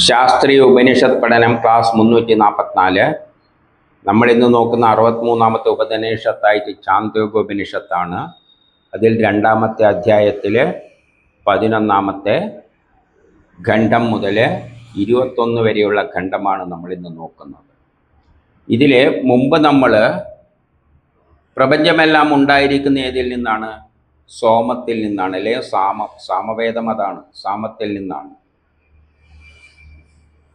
ശാസ്ത്രീയ ഉപനിഷത്ത് പഠനം ക്ലാസ് 344. നമ്മളിന്ന് നോക്കുന്ന 63ാമത്തെ ഉപനിഷത്തായിട്ട് ചാന്ദ്രോഗ്യോപനിഷത്താണ്. അതിൽ 2ാമത്തെ അധ്യായത്തിൽ 11ാമത്തെ ഖണ്ഡം മുതൽ 21 വരെയുള്ള ഖണ്ഡമാണ് നമ്മളിന്ന് നോക്കുന്നത്. ഇതിൽ മുമ്പ് നമ്മൾ പ്രപഞ്ചമെല്ലാം ഉണ്ടായിരിക്കുന്ന ഏതിൽ നിന്നാണ്? സോമത്തിൽ നിന്നാണ്, അല്ലെങ്കിൽ സാമവേദം അതാണ്, സാമത്തിൽ നിന്നാണ്.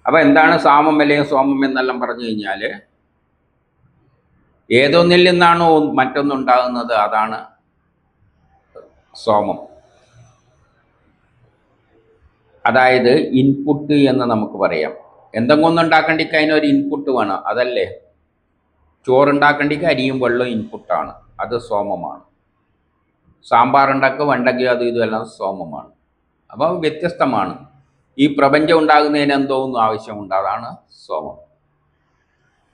അപ്പം എന്താണ് സാമം അല്ലെങ്കിൽ സോമം എന്നെല്ലാം പറഞ്ഞു കഴിഞ്ഞാൽ, ഏതൊന്നിൽ നിന്നാണോ മറ്റൊന്നുണ്ടാകുന്നത് അതാണ് സോമം. അതായത് ഇൻപുട്ട് എന്ന് നമുക്ക് പറയാം. എന്തെങ്കിലും ഒന്നും ഉണ്ടാക്കണ്ടിക്ക് അതിനൊരു ഇൻപുട്ട് വേണം, അതല്ലേ? ചോറുണ്ടാക്കണ്ടിക്ക് അരിയും വെള്ളവും ഇൻപുട്ടാണ്, അത് സോമമാണ്. സാമ്പാർ ഉണ്ടാക്കുക വെണ്ടയ്ക്കോ അത് ഇതുമെല്ലാം സോമമാണ്. അപ്പോൾ വ്യത്യസ്തമാണ്. ഈ പ്രപഞ്ചം ഉണ്ടാകുന്നതിന് എന്തോന്നും ആവശ്യമുണ്ട്, അതാണ് സോമം.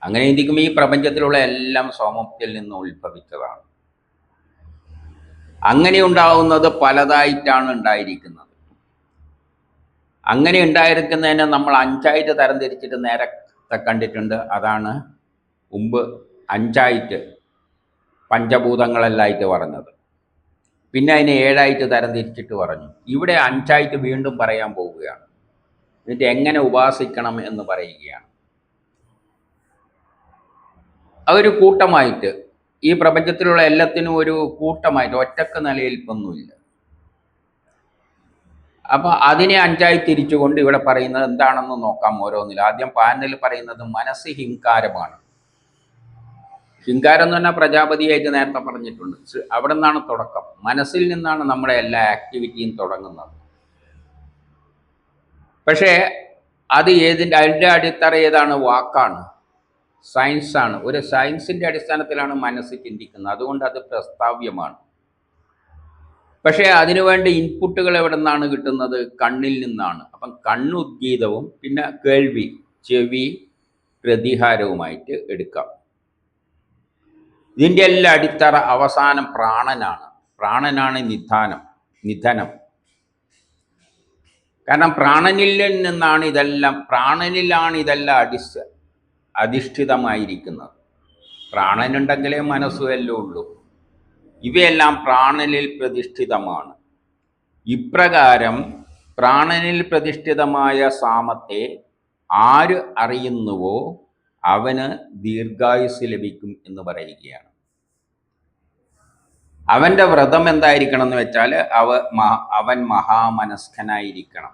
അങ്ങനെ ഇരിക്കുമ്പോൾ ഈ പ്രപഞ്ചത്തിലുള്ള എല്ലാം സോമത്തിൽ നിന്ന് ഉത്ഭവിച്ചതാണ്. അങ്ങനെ ഉണ്ടാകുന്നത് പലതായിട്ടാണ് ഉണ്ടായിരിക്കുന്നത്. അങ്ങനെ ഉണ്ടായിരിക്കുന്നതിനെ നമ്മൾ 5ആയിട്ട് തരംതിരിച്ചിട്ട് നേരത്തെ കണ്ടിട്ടുണ്ട്. അതാണ് മുമ്പ് 5ആയിട്ട് പഞ്ചഭൂതങ്ങളെല്ലാമായിട്ട് പറഞ്ഞത്. പിന്നെ അതിനെ 7ആയിട്ട് തരംതിരിച്ചിട്ട് പറഞ്ഞു. ഇവിടെ 5ആയിട്ട് വീണ്ടും പറയാൻ പോവുകയാണ്. എന്നിട്ട് എങ്ങനെ ഉപാസിക്കണം എന്ന് പറയുകയാണ്. അതൊരു കൂട്ടമായിട്ട്, ഈ പ്രപഞ്ചത്തിലുള്ള എല്ലാത്തിനും ഒരു കൂട്ടമായിട്ട്, ഒറ്റക്ക് നിലനിൽപ്പൊന്നുമില്ല. അപ്പം അതിനെ 5ആയി തിരിച്ചുകൊണ്ട് ഇവിടെ പറയുന്നത് എന്താണെന്ന് നോക്കാം ഓരോന്നിൽ. ആദ്യം പാനലിൽ പറയുന്നത് മനസ്സ് ഹിങ്കാരമാണ്. ഹിങ്കാരം എന്ന് പറഞ്ഞാൽ പ്രജാപതിയായിട്ട് നേരത്തെ പറഞ്ഞിട്ടുണ്ട്. അവിടെ നിന്നാണ് തുടക്കം. മനസ്സിൽ നിന്നാണ് നമ്മുടെ എല്ലാ ആക്ടിവിറ്റിയും തുടങ്ങുന്നത്. പക്ഷേ അത് അതിൻ്റെ അടിത്തറ ഏതാണ്? വാക്കാണ്, സയൻസാണ്. ഒരു സയൻസിൻ്റെ അടിസ്ഥാനത്തിലാണ് മനസ്സ് ചിന്തിക്കുന്നത്. അതുകൊണ്ട് അത് പ്രസ്താവ്യമാണ്. പക്ഷേ അതിനുവേണ്ട ഇൻപുട്ടുകൾ എവിടെ നിന്നാണ് കിട്ടുന്നത്? കണ്ണിൽ നിന്നാണ്. അപ്പം കണ്ണ് ഉദ്ഗീതവും പിന്നെ കേൾവി, ചെവി പ്രതിഹാരവുമായിട്ട് എടുക്കാം. ഇതിൻ്റെ എല്ലാം അടിത്തറ അവസാനം പ്രാണനാണ്. പ്രാണനാണ് നിധനം. കാരണം പ്രാണനിൽ നിന്നാണ് പ്രാണനിലാണ് ഇതെല്ലാം അധിഷ്ഠിതമായിരിക്കുന്നത്. പ്രാണനുണ്ടെങ്കിലേ മനസ്സും എല്ലാം ഉള്ളൂ. ഇവയെല്ലാം പ്രാണനിൽ പ്രതിഷ്ഠിതമാണ്. ഇപ്രകാരം പ്രാണനിൽ പ്രതിഷ്ഠിതമായ സാമത്തെ ആര് അറിയുന്നുവോ അവന് ദീർഘായുസ് ലഭിക്കും എന്ന് പറയുകയാണ്. അവൻ്റെ വ്രതം എന്തായിരിക്കണം എന്ന് വെച്ചാൽ അവൻ മഹാമനസ്കനായിരിക്കണം.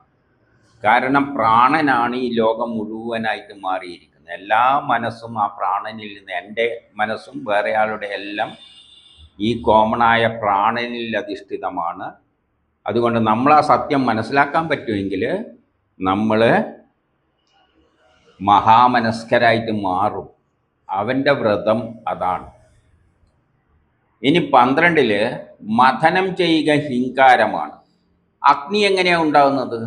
കാരണം പ്രാണനാണ് ഈ ലോകം മുഴുവനായിട്ട് മാറിയിരിക്കുന്നത്. എല്ലാ മനസ്സും ആ പ്രാണനിൽ നിന്ന്, എൻ്റെ മനസ്സും വേറെ ആളുടെ എല്ലാം ഈ കോമണായ പ്രാണനിൽ അധിഷ്ഠിതമാണ്. അതുകൊണ്ട് നമ്മൾ ആ സത്യം മനസ്സിലാക്കാൻ പറ്റുമെങ്കിൽ നമ്മൾ മഹാമനസ്കരായിട്ട് മാറും. അവൻ്റെ വ്രതം അതാണ്. ഇനി 12 മഥനം ചെയ്യുക ഹിങ്കാരമാണ്. അഗ്നി എങ്ങനെയാണ് ഉണ്ടാകുന്നത്?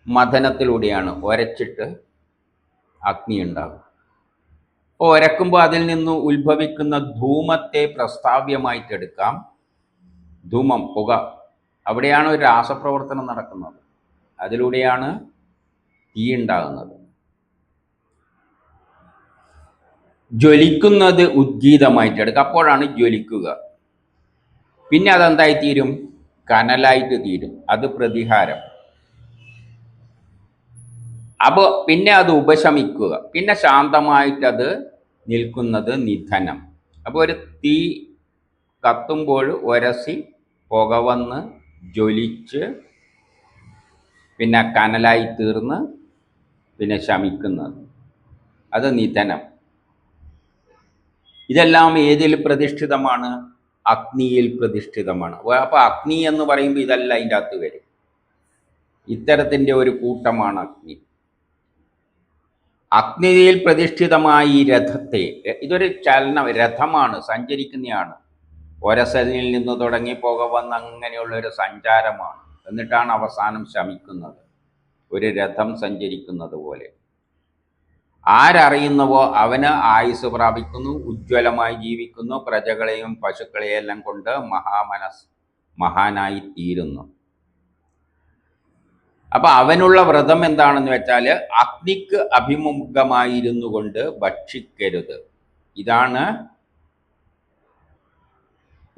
മഥനത്തിലൂടെയാണ്. ഉരച്ചിട്ട് അഗ്നി ഉണ്ടാകും. അപ്പോൾ ഉരക്കുമ്പോൾ അതിൽ നിന്ന് ഉത്ഭവിക്കുന്ന ധൂമത്തെ പ്രസ്താവ്യമായിട്ടെടുക്കാം. ധൂമം, പുക, അവിടെയാണ് ഒരു രാസപ്രവർത്തനം നടക്കുന്നത്. അതിലൂടെയാണ് തീ ഉണ്ടാകുന്നത്. ജ്വലിക്കുന്നത് ഉദ്ഗീതമായിട്ടെടുക്കുക. അപ്പോഴാണ് ജ്വലിക്കുക. പിന്നെ അതെന്തായി തീരും? കനലായിട്ട് തീരും. അത് പ്രതിഹാരം. അപ്പോൾ പിന്നെ അത് ഉപശമിക്കുക. പിന്നെ ശാന്തമായിട്ടത് നിൽക്കുന്നത് നിധനം. അപ്പോൾ ഒരു തീ കത്തുമ്പോൾ ഉരസി പുക വന്ന് ജ്വലിച്ച് പിന്നെ കനലായി തീർന്ന് പിന്നെ ശമിക്കുന്നത്, അത് നിധനം. ഇതെല്ലാം ഏതിൽ പ്രതിഷ്ഠിതമാണ്? അഗ്നിയിൽ പ്രതിഷ്ഠിതമാണ്. അപ്പോൾ അഗ്നി എന്ന് പറയുമ്പോൾ ഇതെല്ലാം അതിൻ്റെ അകത്ത് വരും. ഇത്തരത്തിൻ്റെ ഒരു കൂട്ടമാണ് അഗ്നി. അഗ്നിയിൽ പ്രതിഷ്ഠിതമായ ഈ രഥത്തെ, ഇതൊരു രഥമാണ്, സഞ്ചരിക്കുന്നതാണ്. ഒരസലിൽ നിന്ന് തുടങ്ങി പുക വന്ന് അങ്ങനെയുള്ളൊരു സഞ്ചാരമാണ്. എന്നിട്ടാണ് അവസാനം ശമിക്കുന്നത്, ഒരു രഥം സഞ്ചരിക്കുന്നത് പോലെ. ആരറിയുന്നുവോ അവന് ആയുസ് പ്രാപിക്കുന്നു, ഉജ്ജ്വലമായി ജീവിക്കുന്നു, പ്രജകളെയും പശുക്കളെയും എല്ലാം കൊണ്ട് മഹാനായി തീരുന്നു. അപ്പൊ അവനുള്ള വ്രതം എന്താണെന്ന് വെച്ചാൽ അഗ്നിക്ക് അഭിമുഖമായിരുന്നു കൊണ്ട് ഭക്ഷിക്കരുത്. ഇതാണ്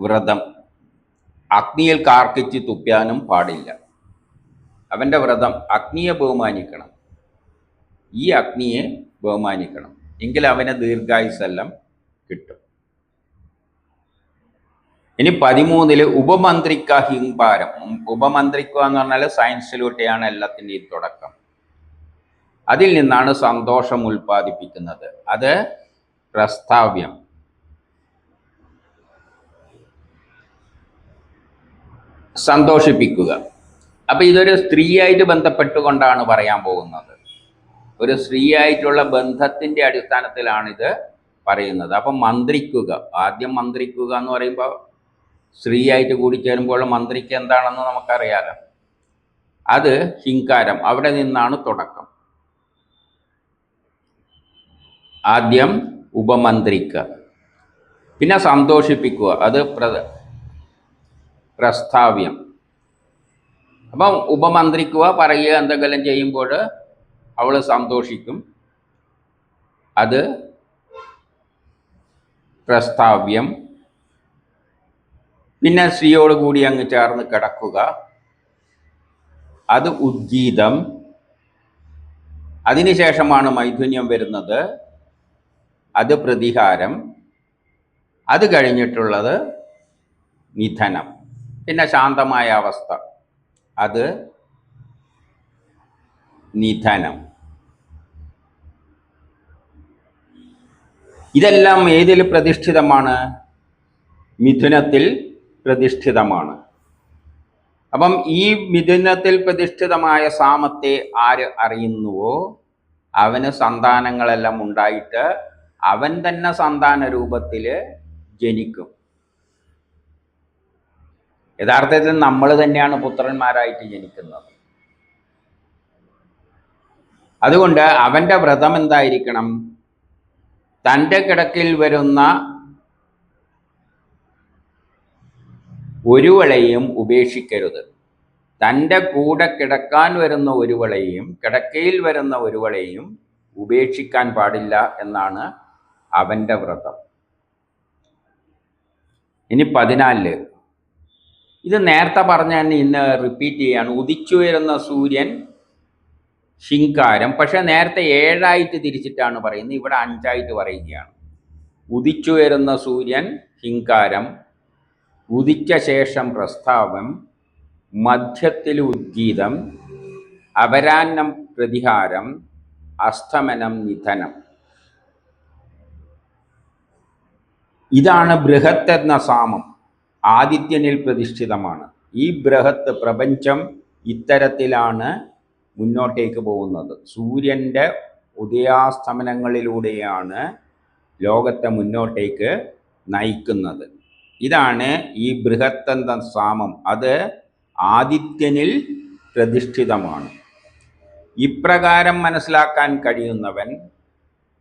വ്രതം. അഗ്നിയിൽ കാർക്കിച്ച് തുപ്പാനും പാടില്ല. അവന്റെ വ്രതം അഗ്നിയെ ബഹുമാനിക്കണം, ഈ അഗ്നിയെ ബഹുമാനിക്കണം, എങ്കിൽ അവന് ദീർഘായുസ്സെല്ലാം കിട്ടും. ഇനി 13 ഉപമന്ത്രിക്ക ഹിംപാരം. ഉപമന്ത്രിക്കുക എന്ന് പറഞ്ഞാൽ സയൻസിലൂടെയാണ് എല്ലാത്തിൻ്റെയും തുടക്കം. അതിൽ നിന്നാണ് സന്തോഷം ഉൽപ്പാദിപ്പിക്കുന്നത്. അത് പ്രസ്താവ്യം. സന്തോഷിപ്പിക്കുക. അപ്പൊ ഇതൊരു സ്ത്രീയായിട്ട് ബന്ധപ്പെട്ടുകൊണ്ടാണ് പറയാൻ പോകുന്നത്. ഒരു സ്ത്രീയായിട്ടുള്ള ബന്ധത്തിന്റെ അടിസ്ഥാനത്തിലാണ് ഇത് പറയുന്നത്. അപ്പം മന്ത്രിക്കുക, ആദ്യം മന്ത്രിക്കുക എന്ന് പറയുമ്പോൾ സ്ത്രീയായിട്ട് കൂടിച്ചേരുമ്പോൾ മന്ത്രിക്ക് എന്താണെന്ന് നമുക്കറിയാലോ. അത് ഹിങ്കാരം, അവിടെ നിന്നാണ് തുടക്കം. ആദ്യം ഉപമന്ത്രിക്കുക, പിന്നെ സന്തോഷിപ്പിക്കുക, അത് പ്രസ്താവ്യം. അപ്പം ഉപമന്ത്രിക്കുക, പറയുക, എന്തെങ്കിലും ചെയ്യുമ്പോൾ അവൾ സന്തോഷിക്കും, അത് പ്രസ്താവ്യം. പിന്നെ സ്ത്രീയോട് കൂടി അങ്ങ് ചേർന്ന് കിടക്കുക, അത് ഉദ്ഗീതം. അതിനുശേഷമാണ് മൈഥുന്യം വരുന്നത്, അത് പ്രതിഹാരം. അത് കഴിഞ്ഞിട്ടുള്ളത് നിധനം, പിന്നെ ശാന്തമായ അവസ്ഥ, അത് നിധനം. ഇതെല്ലാം ഏതിൽ പ്രതിഷ്ഠിതമാണ്? മിഥുനത്തിൽ പ്രതിഷ്ഠിതമാണ്. അപ്പം ഈ മിഥുനത്തിൽ പ്രതിഷ്ഠിതമായ സാമത്തെ ആര് അറിയുന്നുവോ അവന് സന്താനങ്ങളെല്ലാം ഉണ്ടായിട്ട് അവൻ തന്നെ സന്താന രൂപത്തിൽ ജനിക്കും. യഥാർത്ഥത്തിൽ നമ്മൾ തന്നെയാണ് പുത്രന്മാരായിട്ട് ജനിക്കുന്നത്. അതുകൊണ്ട് അവന്റെ വ്രതം എന്തായിരിക്കണം? തൻ്റെ കിടക്കിൽ വരുന്ന ഒരുവളെയും ഉപേക്ഷിക്കരുത്. തൻ്റെ കൂടെ കിടക്കാൻ വരുന്ന ഒരുവളെയും, കിടക്കയിൽ വരുന്ന ഒരുവളെയും ഉപേക്ഷിക്കാൻ പാടില്ല എന്നാണ് അവൻ്റെ വ്രതം. ഇനി 14, ഇത് നേരത്തെ പറഞ്ഞ തന്നെ ഇന്ന് റിപ്പീറ്റ് ചെയ്യാണ്. ഉദിച്ചു വരുന്ന സൂര്യൻ ശിങ്കാരം, പക്ഷെ നേരത്തെ 7 തിരിച്ചിട്ടാണ് പറയുന്നത്, ഇവിടെ 5 പറയുകയാണ്. ഉദിച്ചു വരുന്ന സൂര്യൻ ഹിങ്കാരം, ഉദിച്ച ശേഷം പ്രസ്താവം, മധ്യത്തിൽ ഉദ്ഗീതം, അപരാഹ്നം പ്രതിഹാരം, അസ്തമനം നിധനം. ഇതാണ് ബൃഹത്ത് എന്ന സാമം. ആദിത്യനിൽ പ്രതിഷ്ഠിതമാണ്. ഈ ബൃഹത്ത് പ്രപഞ്ചം ഇത്തരത്തിലാണ് മുന്നോട്ടേക്ക് പോകുന്നത്. സൂര്യൻ്റെ ഉദയാസ്തമനങ്ങളിലൂടെയാണ് ലോകത്തെ മുന്നോട്ടേക്ക് നയിക്കുന്നത്. ഇതാണ് ഈ ബൃഹത്ത് എന്ന സാമം. അത് ആദിത്യനിൽ പ്രതിഷ്ഠിതമാണ്. ഇപ്രകാരം മനസ്സിലാക്കാൻ കഴിയുന്നവൻ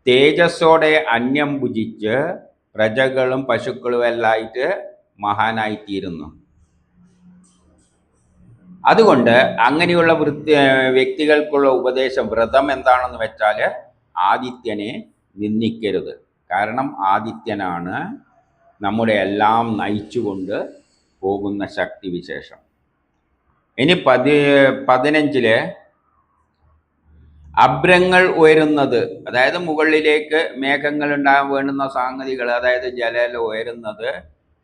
തേജസ്സോടെ അന്യം ഭുജിച്ച് പ്രജകളും പശുക്കളും എല്ലായിട്ട് മഹാനായിത്തീരുന്നു. അതുകൊണ്ട് അങ്ങനെയുള്ള വ്യക്തികൾക്കുള്ള ഉപദേശം, വ്രതം എന്താണെന്ന് വെച്ചാൽ ആദിത്യനെ നിന്ദിക്കരുത്. കാരണം ആദിത്യനാണ് നമ്മുടെ എല്ലാം നയിച്ചുകൊണ്ട് പോകുന്ന ശക്തിവിശേഷം. ഇനി 15 അഭ്രങ്ങൾ ഉയരുന്നത്, അതായത് മുകളിലേക്ക് മേഘങ്ങൾ ഉണ്ടാകാൻ വേണ്ടുന്ന സംഗതികൾ, അതായത് ജലം ഉയരുന്നത്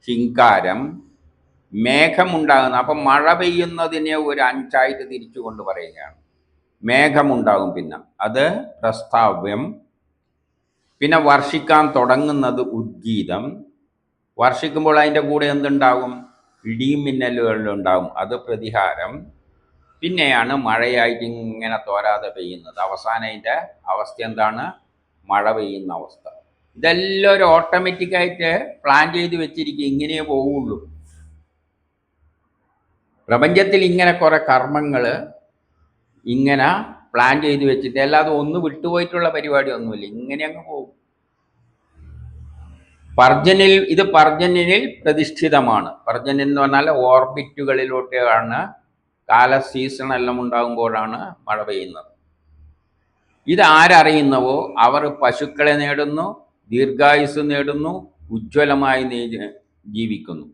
ഹിങ്കാരം. മേഘമുണ്ടാകുന്ന, അപ്പം മഴ പെയ്യുന്നതിനെ ഒരു 5 തിരിച്ചുകൊണ്ട് പറയുകയാണ്. മേഘമുണ്ടാകും, പിന്നെ അത് പ്രസ്താവ്യം. പിന്നെ വർഷിക്കാൻ തുടങ്ങുന്നത് ഉദ്ഗീതം. വർഷിക്കുമ്പോൾ അതിൻ്റെ കൂടെ എന്തുണ്ടാകും? ഇടിയും മിന്നലുകളുണ്ടാകും, അത് പ്രതിഹാരം. പിന്നെയാണ് മഴയായിട്ട് ഇങ്ങനെ തോരാതെ പെയ്യുന്നത്. അവസാനം അതിൻ്റെ അവസ്ഥ എന്താണ്? മഴ പെയ്യുന്ന അവസ്ഥ. ഇതെല്ലാം ഒരു ഓട്ടോമാറ്റിക്കായിട്ട് പ്ലാൻ ചെയ്ത് വെച്ചിരിക്കും, ഇങ്ങനെയേ പോവുള്ളൂ. പ്രപഞ്ചത്തിൽ ഇങ്ങനെ കുറെ കർമ്മങ്ങൾ ഇങ്ങനെ പ്ലാൻ ചെയ്ത് വെച്ചിട്ട്, അല്ലാതെ ഒന്ന് വിട്ടുപോയിട്ടുള്ള പരിപാടി ഒന്നുമില്ല, ഇങ്ങനെ അങ്ങ് പോകും. പർജന്യനിൽ പ്രതിഷ്ഠിതമാണ്. പർജന്യൻ എന്ന് പറഞ്ഞാൽ ഓർബിറ്റുകളിലോട്ടാണ് സീസണെല്ലാം ഉണ്ടാകുമ്പോഴാണ് മഴ പെയ്യുന്നത്. ഇത് ആരറിയുന്നവോ അവർ പശുക്കളെ നേടുന്നു, ദീർഘായുസ് നേടുന്നു, ഉജ്ജ്വലമായി ജീവിക്കുന്നു.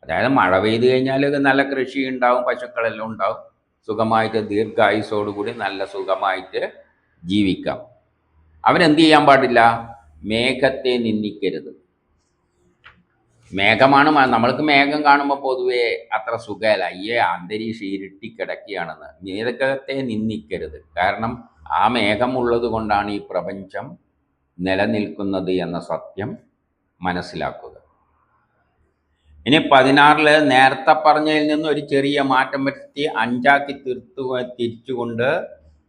അതായത് മഴ പെയ്തു കഴിഞ്ഞാൽ നല്ല കൃഷി ഉണ്ടാവും, പശുക്കളെല്ലാം ഉണ്ടാവും, സുഖമായിട്ട് ദീർഘായുസോടുകൂടി നല്ല സുഖമായിട്ട് ജീവിക്കാം. അവനെന്ത് ചെയ്യാൻ പാടില്ല? മേഘത്തെ നിന്ദിക്കരുത്. മേഘമാണ് നമ്മൾക്ക് മേഘം കാണുമ്പോൾ പൊതുവേ അത്ര സുഖമല്ല, അന്തരീക്ഷം ഇരുട്ടിക്കിടക്കുകയാണെന്ന്. മേഘത്തെ നിന്ദിക്കരുത്. കാരണം ആ മേഘമുള്ളത് കൊണ്ടാണ് ഈ പ്രപഞ്ചം നിലനിൽക്കുന്നത് എന്ന സത്യം മനസ്സിലാക്കുക. ഇനി 16 നേരത്തെ പറഞ്ഞതിൽ നിന്ന് ഒരു ചെറിയ മാറ്റം വരുത്തി 5 തിരിച്ചുകൊണ്ട്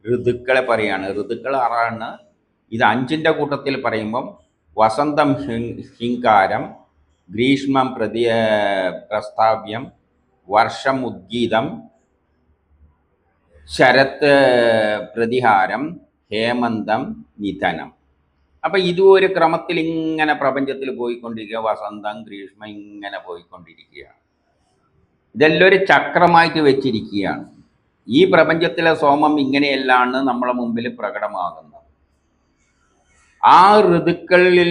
ഋതുക്കളെ പറയാണ്. ഋതുക്കൾ 6. ഇത് 5ൻ്റെ കൂട്ടത്തിൽ പറയുമ്പം വസന്തം ഹിങ്കാരം, ഗ്രീഷ്മം പ്രസ്താവ്യം, വർഷം ഉദ്ഗീതം, ശരത് പ്രതിഹാരം, ഹേമന്തം നിധനം. അപ്പം ഇതും ഒരു ക്രമത്തിൽ ഇങ്ങനെ പ്രപഞ്ചത്തിൽ പോയിക്കൊണ്ടിരിക്കുക. വസന്തം, ഗ്രീഷ്മം ഇങ്ങനെ പോയിക്കൊണ്ടിരിക്കുകയാണ്. ഇതെല്ലാം ഒരു ചക്രമായിട്ട് വെച്ചിരിക്കുകയാണ്. ഈ പ്രപഞ്ചത്തിലെ സോമം ഇങ്ങനെയെല്ലാണ് നമ്മളെ മുമ്പിൽ പ്രകടമാകുന്നത്. ആ ഋതുക്കളിൽ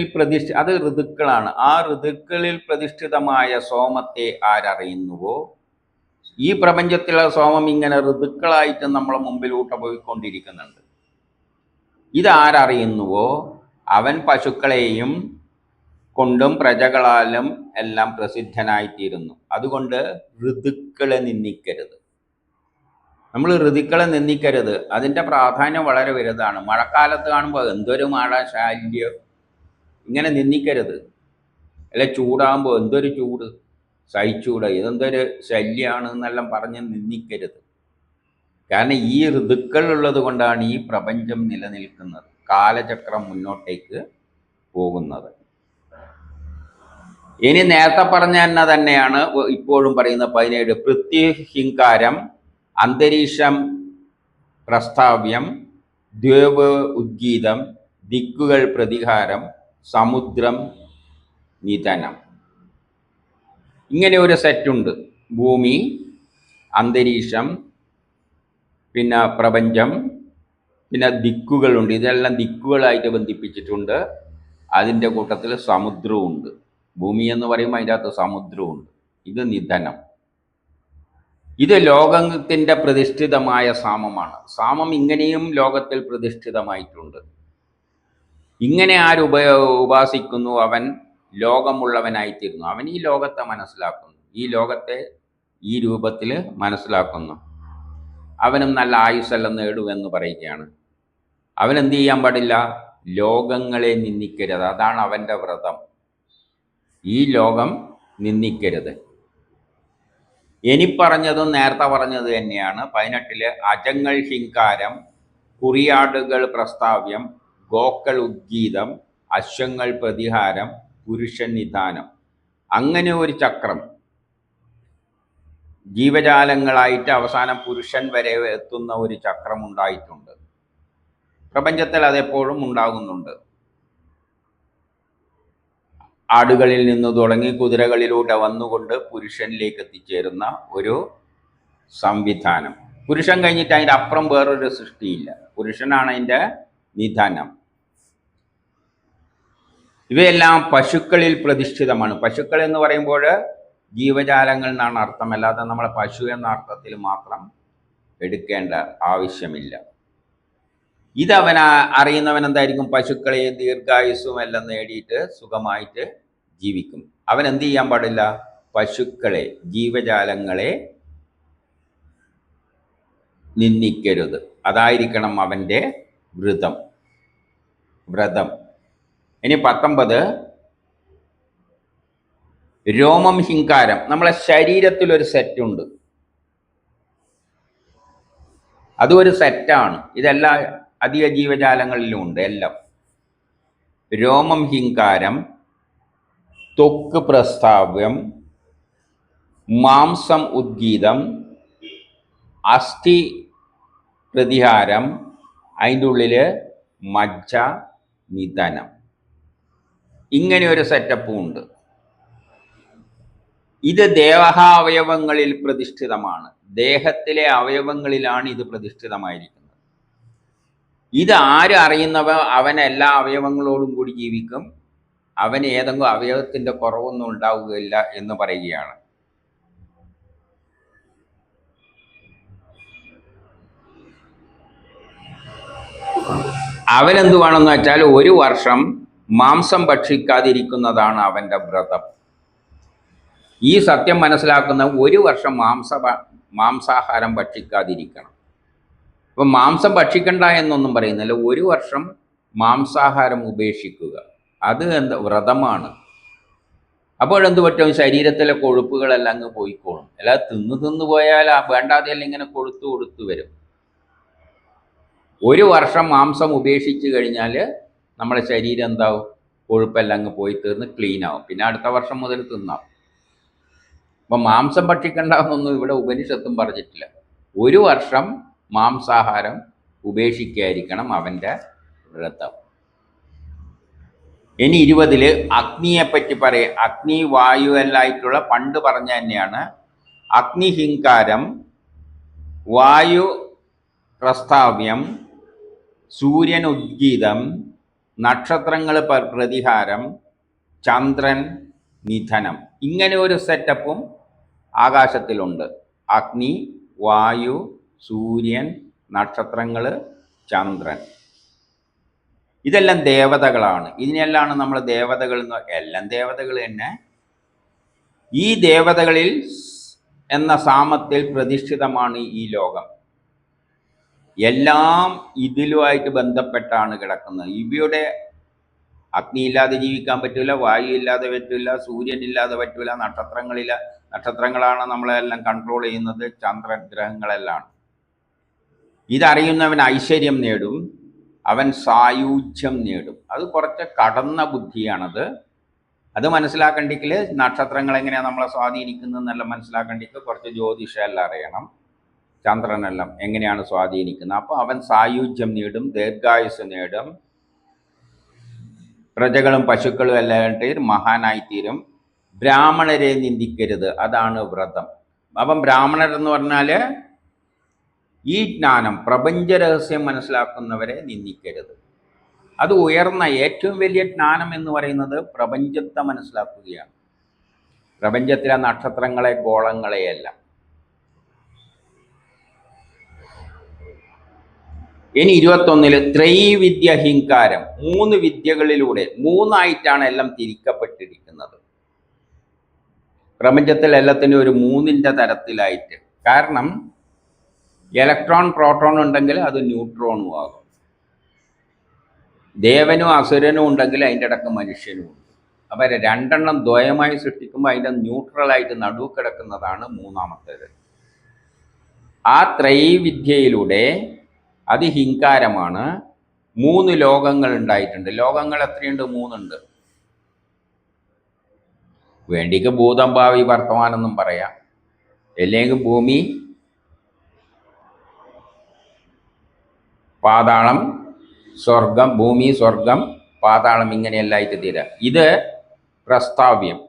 അത് ഋതുക്കളാണ്. ആ ഋതുക്കളിൽ പ്രതിഷ്ഠിതമായ സോമത്തെ ആരറിയുന്നുവോ, ഈ പ്രപഞ്ചത്തിലെ സോമം ഇങ്ങനെ ഋതുക്കളായിട്ട് നമ്മളെ മുമ്പിലൂട്ട് പോയിക്കൊണ്ടിരിക്കുന്നുണ്ട്. ഇതാരറിയുന്നുവോ അവൻ പശുക്കളെയും കൊണ്ടും പ്രജകളാലും എല്ലാം പ്രസിദ്ധനായിത്തീരുന്നു. അതുകൊണ്ട് ഋതുക്കളെ നിന്ദിക്കരുത്. നമ്മൾ ഋതുക്കളെ നിന്ദിക്കരുത്. അതിൻ്റെ പ്രാധാന്യം വളരെ വലുതാണ്. മഴക്കാലത്ത് കാണുമ്പോൾ എന്തൊരു മഴ, ശല്യം, ഇങ്ങനെ നിന്ദിക്കരുത്. അല്ലെ ചൂടാകുമ്പോൾ എന്തൊരു ചൂട്, സഹിച്ചൂട്, ഇതെന്തൊരു ശല്യമാണ് എന്നെല്ലാം പറഞ്ഞ് നിന്ദിക്കരുത്. കാരണം ഈ ഋതുക്കൾ ഉള്ളത് കൊണ്ടാണ് ഈ പ്രപഞ്ചം നിലനിൽക്കുന്നത്, കാലചക്രം മുന്നോട്ടേക്ക് പോകുന്നത്. ഇനി നേരത്തെ പറഞ്ഞ തന്നെയാണ് ഇപ്പോഴും പറയുന്ന 17. പൃഥ്വിഹിങ്കാരം, അന്തരീക്ഷം പ്രസ്താവ്യം, ദ്വേവ് ഉദ്ഗീതം, ദിക്കുകൾ പ്രതിഹാരം, സമുദ്രം നിധനം. ഇങ്ങനെ ഒരു സെറ്റുണ്ട്. ഭൂമി, അന്തരീക്ഷം, പിന്നെ പ്രപഞ്ചം, പിന്നെ ദിക്കുകളുണ്ട്. ഇതെല്ലാം ദിക്കുകളായിട്ട് ബന്ധിപ്പിച്ചിട്ടുണ്ട്. അതിൻ്റെ കൂട്ടത്തിൽ സമുദ്രവുമുണ്ട്. ഭൂമി എന്ന് പറയുമ്പോൾ അതിൻ്റെ അകത്ത് സമുദ്രവുമുണ്ട്. ഇത് നിധനം. ഇത് ലോകത്തിൻ്റെ പ്രതിഷ്ഠിതമായ സാമമാണ്. സാമം ഇങ്ങനെയും ലോകത്തിൽ പ്രതിഷ്ഠിതമായിട്ടുണ്ട്. ഇങ്ങനെ ഉപാസിക്കുന്നു അവൻ ലോകമുള്ളവനായിത്തീരുന്നു. അവൻ ഈ ലോകത്തെ മനസ്സിലാക്കുന്നു, ഈ ലോകത്തെ ഈ രൂപത്തിൽ മനസ്സിലാക്കുന്നു. അവനും നല്ല ആയുസ്സെല്ലാം നേടുമെന്ന് പറയുകയാണ്. അവനെന്ത് ചെയ്യാൻ പാടില്ല? ലോകങ്ങളെ നിന്ദിക്കരുത്. അതാണ് അവൻ്റെ വ്രതം. ഈ ലോകം നിന്ദിക്കരുത്. ഇനി പറഞ്ഞതും നേരത്തെ പറഞ്ഞത് തന്നെയാണ്. 18 അജങ്ങൾ ഹിങ്കാരം, കുറിയാടുകൾ പ്രസ്താവ്യം, ഗോക്കൾ ഉദ്ഗീതം, അശ്വങ്ങൾ പ്രതിഹാരം, പുരുഷൻ നിധാനം. അങ്ങനെ ഒരു ചക്രം ജീവജാലങ്ങളായിട്ട് അവസാനം പുരുഷൻ വരെ എത്തുന്ന ഒരു ചക്രം ഉണ്ടായിട്ടുണ്ട്. പ്രപഞ്ചത്തിൽ അതെപ്പോഴും ഉണ്ടാകുന്നുണ്ട്. ആടുകളിൽ നിന്ന് തുടങ്ങി കുതിരകളിലൂടെ വന്നുകൊണ്ട് പുരുഷനിലേക്ക് എത്തിച്ചേരുന്ന ഒരു സംവിധാനം. പുരുഷൻ കഴിഞ്ഞിട്ട് അതിൻ്റെ അപ്പുറം വേറൊരു സൃഷ്ടിയില്ല. പുരുഷനാണ് അതിൻ്റെ നിധാനം. ഇവയെല്ലാം പശുക്കളിൽ പ്രതിഷ്ഠിതമാണ്. പശുക്കൾ എന്ന് പറയുമ്പോൾ ജീവജാലങ്ങൾ എന്നാണ് അർത്ഥം, അല്ലാതെ നമ്മളെ പശു എന്ന അർത്ഥത്തിൽ മാത്രം എടുക്കേണ്ട ആവശ്യമില്ല. ഇതവൻ അറിയുന്നവൻ എന്തായിരിക്കും? പശുക്കളെയും ദീർഘായുസ്സും എല്ലാം നേടിയിട്ട് സുഖമായിട്ട് ജീവിക്കും. അവൻ എന്ത് ചെയ്യാൻ പാടില്ല? പശുക്കളെ, ജീവജാലങ്ങളെ നിന്ദിക്കരുത്. അതായിരിക്കണം അവൻ്റെ വ്രതം. ഇനി 19 രോമം ഹിങ്കാരം. നമ്മളെ ശരീരത്തിലൊരു സെറ്റുണ്ട്. അതും ഒരു സെറ്റാണ്. ഇതെല്ലാ അധിക ജീവജാലങ്ങളിലും ഉണ്ട് എല്ലാം. രോമം ഹിങ്കാരം, ത്വക്ക് പ്രസ്താവ്യം, മാംസം ഉദ്ഗീതം, അസ്ഥി പ്രതിഹാരം, അതിൻ്റെ ഉള്ളിൽ മജ്ജ നിധനം. ഇങ്ങനെ ഒരു സെറ്റപ്പും ഉണ്ട്. ഇത് ദേഹാവയവങ്ങളിൽ പ്രതിഷ്ഠിതമാണ്. ദേഹത്തിലെ അവയവങ്ങളിലാണ് ഇത് പ്രതിഷ്ഠിതമായിരിക്കുന്നത്. ഇത് ആര് അറിയുന്നവ അവൻ എല്ലാ അവയവങ്ങളോടും കൂടി ജീവിക്കും, അവന് ഏതെങ്കിലും അവയവത്തിൻ്റെ കുറവൊന്നും ഉണ്ടാവുകയില്ല എന്ന് പറയുകയാണ്. അവനെന്ത് വേണമെന്ന് വെച്ചാൽ 1 വർഷം മാംസം ഭക്ഷിക്കാതിരിക്കുന്നതാണ് അവൻ്റെ വ്രതം. ഈ സത്യം മനസ്സിലാക്കുന്ന 1 വർഷം മാംസാഹാരം ഭക്ഷിക്കാതിരിക്കണം. അപ്പം മാംസം ഭക്ഷിക്കണ്ട എന്നൊന്നും പറയുന്നില്ല, 1 വർഷം മാംസാഹാരം ഉപേക്ഷിക്കുക, അത് വ്രതമാണ്. അപ്പോഴെന്ത് പറ്റും? ശരീരത്തിലെ കൊഴുപ്പുകളെല്ലാം അങ്ങ് പോയിക്കോളും. അല്ലാതെ തിന്നു പോയാൽ വേണ്ടാതെയെല്ലാം ഇങ്ങനെ കൊടുത്തു വരും. 1 വർഷം മാംസം ഉപേക്ഷിച്ച് കഴിഞ്ഞാൽ നമ്മുടെ ശരീരം എന്താവും? കൊഴുപ്പെല്ലാം അങ്ങ് പോയി തീർന്ന് ക്ലീൻ ആവും. പിന്നെ അടുത്ത വർഷം മുതൽ തിന്നാം. അപ്പം മാംസം ഭക്ഷിക്കണ്ടെന്നൊന്നും ഇവിടെ ഉപനിഷത്തും പറഞ്ഞിട്ടില്ല. 1 വർഷം മാംസാഹാരം ഉപേക്ഷിക്കായിരിക്കണം അവൻ്റെ വ്രതം. ഇനി 20 അഗ്നിയെപ്പറ്റി പറയും. അഗ്നി, വായു എല്ലായിട്ടുള്ള പണ്ട് പറഞ്ഞ തന്നെയാണ്. അഗ്നിഹിങ്കാരം, വായു പ്രസ്താവ്യം, സൂര്യൻ ഉദ്ഗീതം, നക്ഷത്രങ്ങൾ പ്രതിഹാരം, ചന്ദ്രൻ നിധനം. ഇങ്ങനെ ഒരു സെറ്റപ്പും ആകാശത്തിലുണ്ട്. അഗ്നി, വായു, സൂര്യൻ, നക്ഷത്രങ്ങൾ, ചന്ദ്രൻ, ഇതെല്ലാം ദേവതകളാണ്. ഇതിനെല്ലാം നമ്മൾ ദേവതകൾ എന്ന്, എല്ലാം ദേവതകൾ തന്നെ. ഈ ദേവതകളിൽ എന്ന സാമത്തിൽ പ്രതിഷ്ഠിതമാണ് ഈ ലോകം. എല്ലാം ഇതിലുമായിട്ട് ബന്ധപ്പെട്ടാണ് കിടക്കുന്നത്. ഇവയുടെ അഗ്നി ഇല്ലാതെ ജീവിക്കാൻ പറ്റില്ല, വായു ഇല്ലാതെ പറ്റില്ല, സൂര്യൻ ഇല്ലാതെ പറ്റില്ല, നക്ഷത്രങ്ങളാണ് നമ്മളെല്ലാം കൺട്രോൾ ചെയ്യുന്നത്, ചന്ദ്രഗ്രഹങ്ങളെല്ലാം. ഇതറിയുന്നവൻ ഐശ്വര്യം നേടും, അവൻ സായുജ്യം നേടും. അത് കുറച്ച് കടന്ന ബുദ്ധിയാണത്. അത് മനസ്സിലാക്കണ്ടെങ്കിൽ നക്ഷത്രങ്ങൾ എങ്ങനെയാണ് നമ്മളെ സ്വാധീനിക്കുന്നതെന്നെല്ലാം മനസ്സിലാക്കണ്ടെങ്കിൽ കുറച്ച് ജ്യോതിഷമെല്ലാം അറിയണം, ചന്ദ്രനെല്ലാം എങ്ങനെയാണ് സ്വാധീനിക്കുന്നത്. അപ്പോൾ അവൻ സായുജ്യം നേടും, ദീർഘായുസ് നേടും, പ്രജകളും പശുക്കളും എല്ലാം മഹാനായിത്തീരും. ബ്രാഹ്മണരെ നിന്ദിക്കരുത്, അതാണ് വ്രതം. അപ്പം ബ്രാഹ്മണരെന്ന് പറഞ്ഞാൽ ഈ ജ്ഞാനം, പ്രപഞ്ച രഹസ്യം മനസ്സിലാക്കുന്നവരെ നിന്ദിക്കരുത്. അത് ഉയർന്ന ഏറ്റവും വലിയ ജ്ഞാനം എന്ന് പറയുന്നത് പ്രപഞ്ചത്തെ മനസ്സിലാക്കുകയാണ്, പ്രപഞ്ചത്തിലെ നക്ഷത്രങ്ങളെ, ഗോളങ്ങളെയെല്ലാം. ഇനി 21 ത്രൈവിദ്യ ഹിങ്കാരം, 3 വിദ്യകളിലൂടെ 3ആയിട്ടാണ് എല്ലാം തിരിക്കപ്പെട്ടിരിക്കുന്നത്. പ്രപഞ്ചത്തിൽ എല്ലാത്തിനും ഒരു 3ന്റെ തരത്തിലായിട്ട്. കാരണം ഇലക്ട്രോൺ പ്രോട്ടോൺ ഉണ്ടെങ്കിൽ അത് ന്യൂട്രോണും ആകും. ദേവനും അസുരനും ഉണ്ടെങ്കിൽ അതിൻ്റെ ഇടയ്ക്ക് മനുഷ്യനും ഉണ്ട്. അപ്പം 2 ദ്വയമായി സൃഷ്ടിക്കുമ്പോൾ അതിൻ്റെ ന്യൂട്രലായിട്ട് നടുവ് കിടക്കുന്നതാണ് 3ാമത്തേത്. ആ ത്രൈവിദ്യയിലൂടെ അത് ഹിങ്കാരമാണ്. 3 ലോകങ്ങൾ ഉണ്ടായിട്ടുണ്ട്. ലോകങ്ങൾ എത്രയുണ്ട്? 3 ഉണ്ട്. വേണ്ടിക്ക് ഭൂതം, ഭാവി, വർത്തമാനെന്നും പറയാം. അല്ലെങ്കിൽ ഭൂമി, പാതാളം, സ്വർഗം, ഭൂമി, സ്വർഗം, പാതാളം, ഇങ്ങനെയെല്ലായിട്ട് തീരാം. ഇത് പ്രസ്താവ്യം.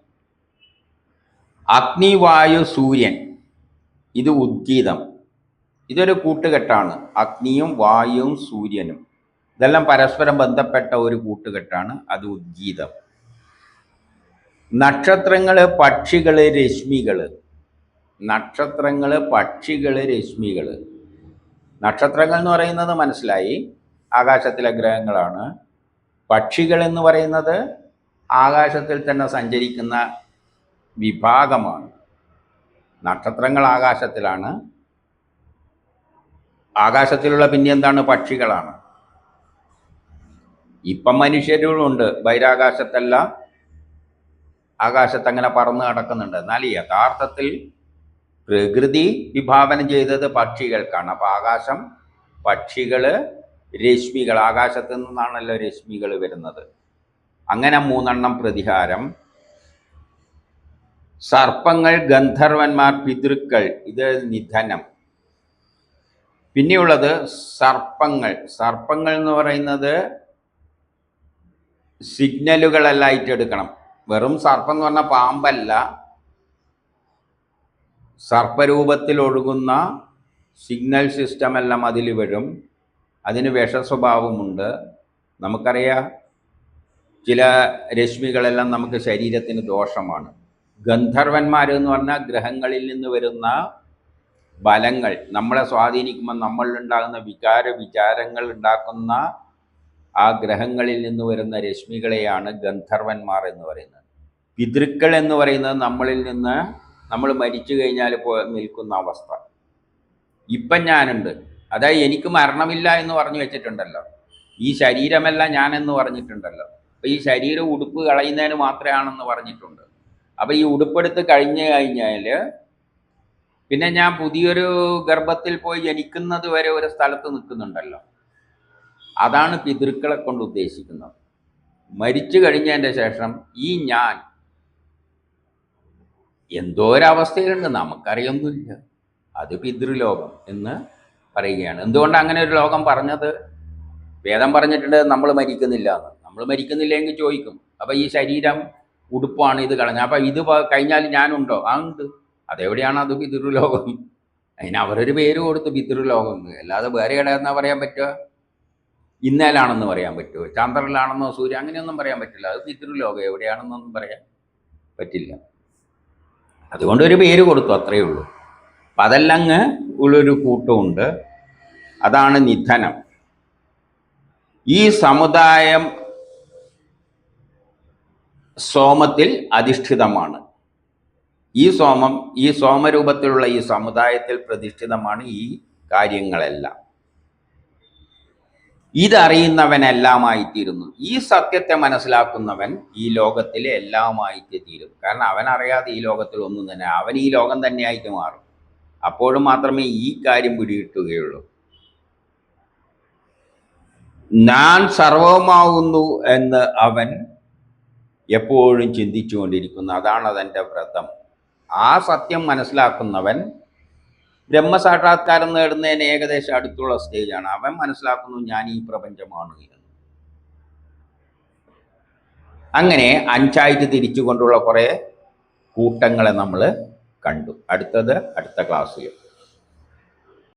അഗ്നി, വായു, സൂര്യൻ, ഇത് ഉദ്ഗീതം. ഇതൊരു കൂട്ടുകെട്ടാണ്. അഗ്നിയും വായുവും സൂര്യനും ഇതെല്ലാം പരസ്പരം ബന്ധപ്പെട്ട ഒരു കൂട്ടുകെട്ടാണ്. അത് ഉദ്ഗീതം. നക്ഷത്രങ്ങൾ, പക്ഷികൾ, രശ്മികൾ. നക്ഷത്രങ്ങൾ, പക്ഷികൾ, രശ്മികൾ. നക്ഷത്രങ്ങൾ എന്ന് പറയുന്നത് മനസ്സിലായി, ആകാശത്തിലെ ഗ്രഹങ്ങളാണ്. പക്ഷികൾ എന്ന് പറയുന്നത് ആകാശത്തിൽ തന്നെ സഞ്ചരിക്കുന്ന വിഭാഗമാണ്. നക്ഷത്രങ്ങൾ ആകാശത്തിലാണ്, ആകാശത്തിലുള്ള പിന്നെ എന്താണ്? പക്ഷികളാണ്. ഇപ്പം മനുഷ്യരുണ്ട് ബഹിരാകാശത്തല്ല, ആകാശത്തങ്ങനെ പറന്ന് നടക്കുന്നുണ്ട്. എന്നാൽ യഥാർത്ഥത്തിൽ പ്രകൃതി വിഭാവനം ചെയ്തത് പക്ഷികൾക്കാണ്. അപ്പോൾ ആകാശം, പക്ഷികൾ, രശ്മികൾ, ആകാശത്തു നിന്നാണല്ലോ രശ്മികൾ വരുന്നത്. അങ്ങനെ 3 പ്രതിഹാരം. സർപ്പങ്ങൾ, ഗന്ധർവന്മാർ, പിതൃക്കൾ, ഇത് നിധനം. പിന്നെയുള്ളത് സർപ്പങ്ങൾ. സർപ്പങ്ങൾ എന്ന് പറയുന്നത് സിഗ്നലുകളെല്ലായിട്ട് എടുക്കണം. വെറും സർപ്പം എന്ന് പറഞ്ഞാൽ പാമ്പല്ല, സർപ്പരൂപത്തിൽ ഒഴുകുന്ന സിഗ്നൽ സിസ്റ്റം എല്ലാം അതിൽ വരും. അതിന് വിഷസ്വഭാവമുണ്ട്. നമുക്കറിയാം, ചില രശ്മികളെല്ലാം നമുക്ക് ശരീരത്തിന് ദോഷമാണ്. ഗന്ധർവന്മാരെന്ന് പറഞ്ഞാൽ ഗ്രഹങ്ങളിൽ നിന്ന് വരുന്ന ബലങ്ങൾ നമ്മളെ സ്വാധീനിക്കുമ്പോൾ നമ്മളിലുണ്ടാകുന്ന വിചാരങ്ങൾ ഉണ്ടാക്കുന്ന ആ ഗ്രഹങ്ങളിൽ നിന്ന് വരുന്ന രശ്മികളെയാണ് ഗന്ധർവന്മാർ എന്ന് പറയുന്നത്. പിതൃക്കൾ എന്ന് പറയുന്നത് നമ്മളിൽ നിന്ന്, നമ്മൾ മരിച്ചു കഴിഞ്ഞാൽ നിൽക്കുന്ന അവസ്ഥ. ഇപ്പം ഞാനുണ്ട്, അതായത് എനിക്ക് മരണമില്ല എന്ന് പറഞ്ഞു വെച്ചിട്ടുണ്ടല്ലോ. ഈ ശരീരമല്ല ഞാനെന്ന് പറഞ്ഞിട്ടുണ്ടല്ലോ. അപ്പം ഈ ശരീരം ഉടുപ്പ് കളയുന്നതിന് മാത്രമാണെന്ന് പറഞ്ഞിട്ടുണ്ട്. അപ്പം ഈ ഉടുപ്പെടുത്ത് കഴിഞ്ഞു കഴിഞ്ഞാൽ പിന്നെ ഞാൻ പുതിയൊരു ഗർഭത്തിൽ പോയി ജനിക്കുന്നത് വരെ ഒരു സ്ഥലത്ത് നിൽക്കുന്നുണ്ടല്ലോ. അതാണ് പിതൃക്കളെ കൊണ്ട് ഉദ്ദേശിക്കുന്നത്. മരിച്ചു കഴിഞ്ഞതിൻ്റെ ശേഷം ഈ ഞാൻ എന്തോ ഒരവസ്ഥയിലുണ്ട്, നമുക്കറിയൊന്നുമില്ല. അത് പിതൃലോകം എന്ന് പറയുകയാണ്. എന്തുകൊണ്ട് അങ്ങനെ ഒരു ലോകം പറഞ്ഞത്? വേദം പറഞ്ഞിട്ടുണ്ട് നമ്മൾ മരിക്കുന്നില്ല എന്ന്. നമ്മൾ മരിക്കുന്നില്ലെങ്കിൽ ചോദിക്കും, അപ്പം ഈ ശരീരം ഉടുപ്പാണ്, ഇത് കളഞ്ഞ, അപ്പം ഇത് കഴിഞ്ഞാൽ ഞാനുണ്ടോ? ആ ഉണ്ട്. അതെവിടെയാണ്? അത് പിതൃലോകം. അതിന് അവരൊരു പേര് കൊടുത്തു, പിതൃലോകം. അല്ലാതെ വേറെ ഇടയെന്നാ പറയാൻ പറ്റുക? ഇന്നേലാണെന്ന് പറയാൻ പറ്റുമോ? ചന്ദ്രനിലാണെന്നോ സൂര്യൻ അങ്ങനെയൊന്നും പറയാൻ പറ്റില്ല. അത് പിതൃലോകം എവിടെയാണെന്നൊന്നും പറയാൻ പറ്റില്ല. അതുകൊണ്ടൊരു പേര് കൊടുത്തു, അത്രയേ ഉള്ളൂ. അപ്പം അതെല്ലാം അങ്ങ് ഉള്ളൊരു കൂട്ടമുണ്ട്. അതാണ് നിധനം. ഈ സമുദായം സോമത്തിൽ അധിഷ്ഠിതമാണ്. ഈ സോമരൂപത്തിലുള്ള ഈ സമുദായത്തിൽ പ്രതിഷ്ഠിതമാണ് ഈ കാര്യങ്ങളെല്ലാം. ഇതറിയുന്നവനെല്ലാമായിത്തീരുന്നു. ഈ സത്യത്തെ മനസ്സിലാക്കുന്നവൻ ഈ ലോകത്തിലെ എല്ലാമായിട്ട് തീരും. കാരണം അവൻ അറിയാതെ ഈ ലോകത്തിൽ ഒന്നും തന്നെ, അവൻ ഈ ലോകം തന്നെയായിട്ട് മാറും. അപ്പോഴും മാത്രമേ ഈ കാര്യം പിടികിട്ടുകയുള്ളൂ. ഞാൻ സർവമാകുന്നു എന്ന് അവൻ എപ്പോഴും ചിന്തിച്ചുകൊണ്ടിരിക്കുന്നു. അതാണ് അതെൻ്റെ വ്രതം. ആ സത്യം മനസ്സിലാക്കുന്നവൻ ബ്രഹ്മസാക്ഷാത്കാരം നേടുന്നതിന് ഏകദേശം അടുത്തുള്ള സ്റ്റേജാണ്. അവൻ മനസ്സിലാക്കുന്നു ഞാൻ ഈ പ്രപഞ്ചമാണ് എന്ന്. അങ്ങനെ 5ആയിട്ട് തിരിച്ചുകൊണ്ടുള്ള കുറേ കൂട്ടങ്ങളെ നമ്മൾ കണ്ടു. അടുത്ത ക്ലാസ്സിൽ